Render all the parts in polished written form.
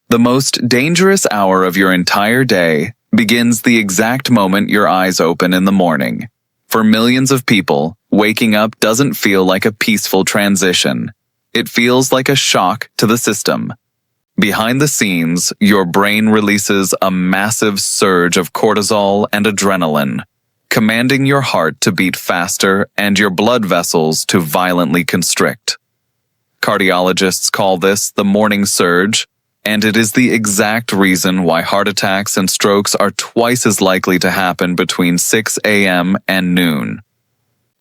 The most dangerous hour of your entire day begins the exact moment your eyes open in the morning. For millions of people, waking up doesn't feel like a peaceful transition. It feels like a shock to the system. Behind the scenes, your brain releases a massive surge of cortisol and adrenaline, commanding your heart to beat faster and your blood vessels to violently constrict. Cardiologists call this the morning surge, and it is the exact reason why heart attacks and strokes are twice as likely to happen between 6 a.m. and noon.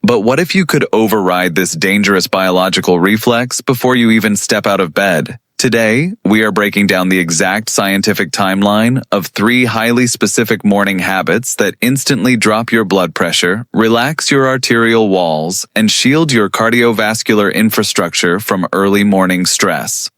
But what if you could override this dangerous biological reflex before you even step out of bed? Today, we are breaking down the exact scientific timeline of 3 highly specific morning habits that instantly drop your blood pressure, relax your arterial walls, and shield your cardiovascular infrastructure from early morning stress.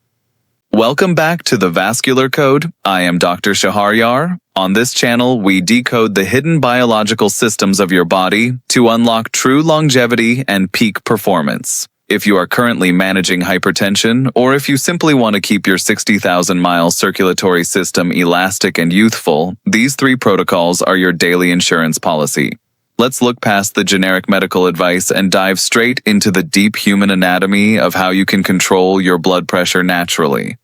Welcome back to the Vascular Code. I am Dr. Shaharyar. On this channel, we decode the hidden biological systems of your body to unlock true longevity and peak performance. If you are currently managing hypertension, or if you simply want to keep your 60,000-mile circulatory system elastic and youthful, these 3 protocols are your daily insurance policy. Let's look past the generic medical advice and dive straight into the deep human anatomy of how you can control your blood pressure naturally.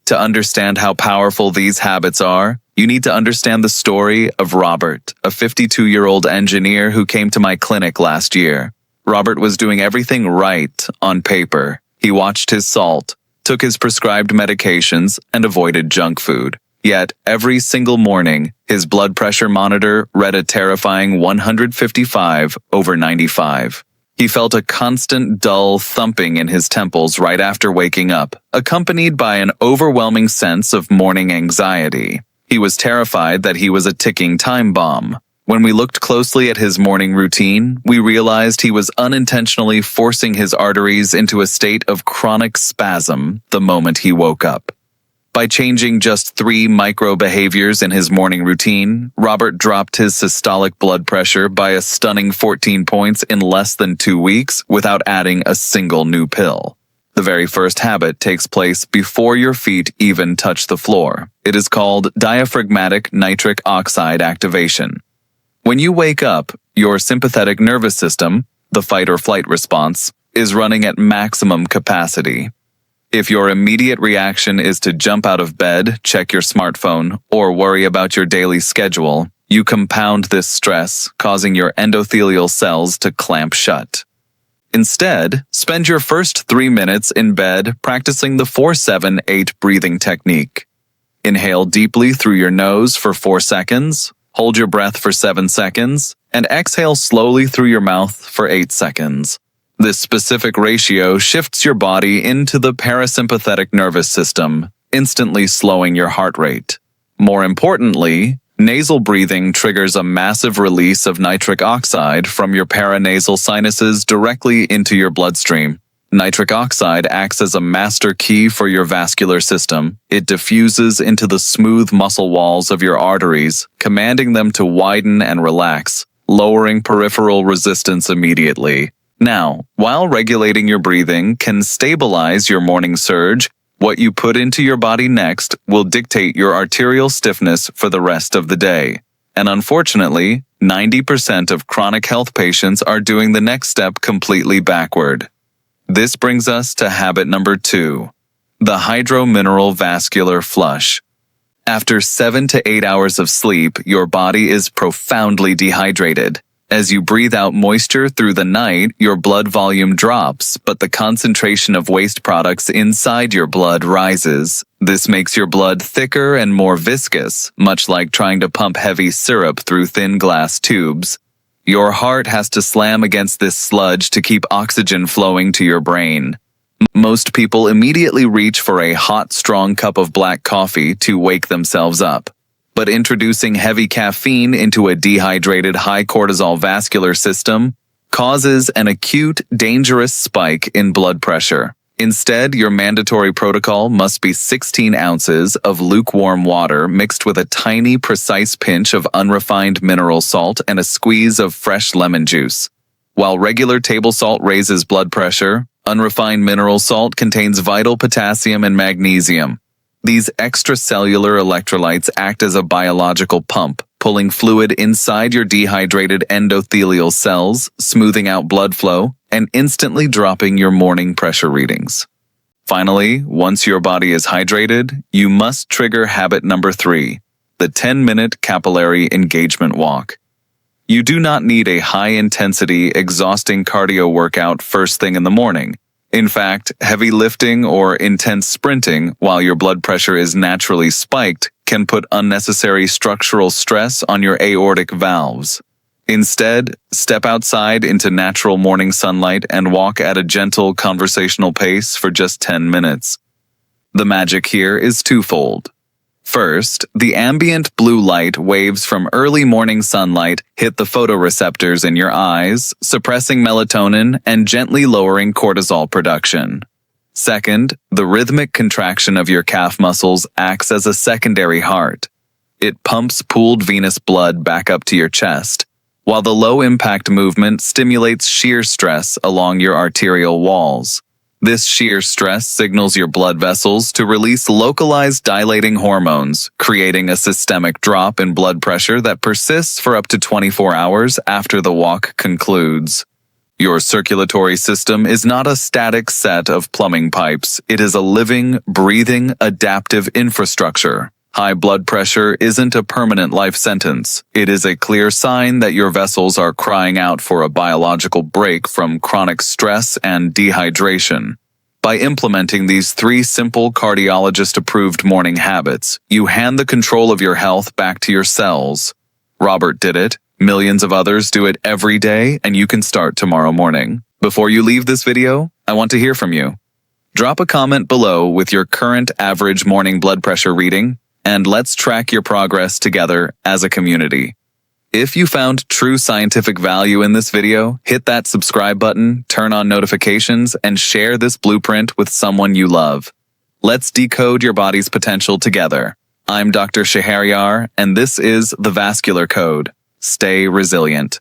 To understand how powerful these habits are, you need to understand the story of Robert, a 52-year-old engineer who came to my clinic last year. Robert was doing everything right on paper. He watched his salt, took his prescribed medications, and avoided junk food. Yet, every single morning, his blood pressure monitor read a terrifying 155/95. He felt a constant dull thumping in his temples right after waking up, accompanied by an overwhelming sense of morning anxiety. He was terrified that he was a ticking time bomb. When we looked closely at his morning routine, we realized he was unintentionally forcing his arteries into a state of chronic spasm the moment he woke up. By changing just 3 micro-behaviors in his morning routine, Robert dropped his systolic blood pressure by a stunning 14 points in less than 2 weeks without adding a single new pill. The very first habit takes place before your feet even touch the floor. It is called Diaphragmatic Nitric Oxide Activation. When you wake up, your sympathetic nervous system, the fight or flight response, is running at maximum capacity. If your immediate reaction is to jump out of bed, check your smartphone, or worry about your daily schedule, you compound this stress, causing your endothelial cells to clamp shut. Instead, spend your first 3 minutes in bed practicing the 4-7-8 breathing technique. Inhale deeply through your nose for 4 seconds, hold your breath for 7 seconds, and exhale slowly through your mouth for 8 seconds. This specific ratio shifts your body into the parasympathetic nervous system, instantly slowing your heart rate. More importantly, nasal breathing triggers a massive release of nitric oxide from your paranasal sinuses directly into your bloodstream. Nitric oxide acts as a master key for your vascular system. It diffuses into the smooth muscle walls of your arteries, commanding them to widen and relax, lowering peripheral resistance immediately. Now, while regulating your breathing can stabilize your morning surge, what you put into your body next will dictate your arterial stiffness for the rest of the day. And unfortunately, 90% of chronic health patients are doing the next step completely backward. This brings us to habit number 2, the Hydro-Mineral Vascular Flush. After 7 to 8 hours of sleep, your body is profoundly dehydrated. As you breathe out moisture through the night, your blood volume drops, but the concentration of waste products inside your blood rises. This makes your blood thicker and more viscous, much like trying to pump heavy syrup through thin glass tubes. Your heart has to slam against this sludge to keep oxygen flowing to your brain. Most people immediately reach for a hot, strong cup of black coffee to wake themselves up. But introducing heavy caffeine into a dehydrated high-cortisol vascular system causes an acute, dangerous spike in blood pressure. Instead, your mandatory protocol must be 16 ounces of lukewarm water mixed with a tiny, precise pinch of unrefined mineral salt and a squeeze of fresh lemon juice. While regular table salt raises blood pressure, unrefined mineral salt contains vital potassium and magnesium. These extracellular electrolytes act as a biological pump, pulling fluid inside your dehydrated endothelial cells, smoothing out blood flow, and instantly dropping your morning pressure readings. Finally, once your body is hydrated, you must trigger habit number 3, the 10-minute capillary engagement walk. You do not need a high-intensity, exhausting cardio workout first thing in the morning. In fact, heavy lifting or intense sprinting while your blood pressure is naturally spiked can put unnecessary structural stress on your aortic valves. Instead, step outside into natural morning sunlight and walk at a gentle conversational pace for just 10 minutes. The magic here is twofold. First, the ambient blue light waves from early morning sunlight hit the photoreceptors in your eyes, suppressing melatonin and gently lowering cortisol production. Second, the rhythmic contraction of your calf muscles acts as a secondary heart. It pumps pooled venous blood back up to your chest, while the low-impact movement stimulates shear stress along your arterial walls. This shear stress signals your blood vessels to release localized dilating hormones, creating a systemic drop in blood pressure that persists for up to 24 hours after the walk concludes. Your circulatory system is not a static set of plumbing pipes. It is a living, breathing, adaptive infrastructure. High blood pressure isn't a permanent life sentence. It is a clear sign that your vessels are crying out for a biological break from chronic stress and dehydration. By implementing these 3 simple cardiologist-approved morning habits, you hand the control of your health back to your cells. Robert did it, millions of others do it every day, and you can start tomorrow morning. Before you leave this video, I want to hear from you. Drop a comment below with your current average morning blood pressure reading, and let's track your progress together as a community. If you found true scientific value in this video, hit that subscribe button, turn on notifications, and share this blueprint with someone you love. Let's decode your body's potential together. I'm Dr. Sheharyar, and this is The Vascular Code. Stay resilient.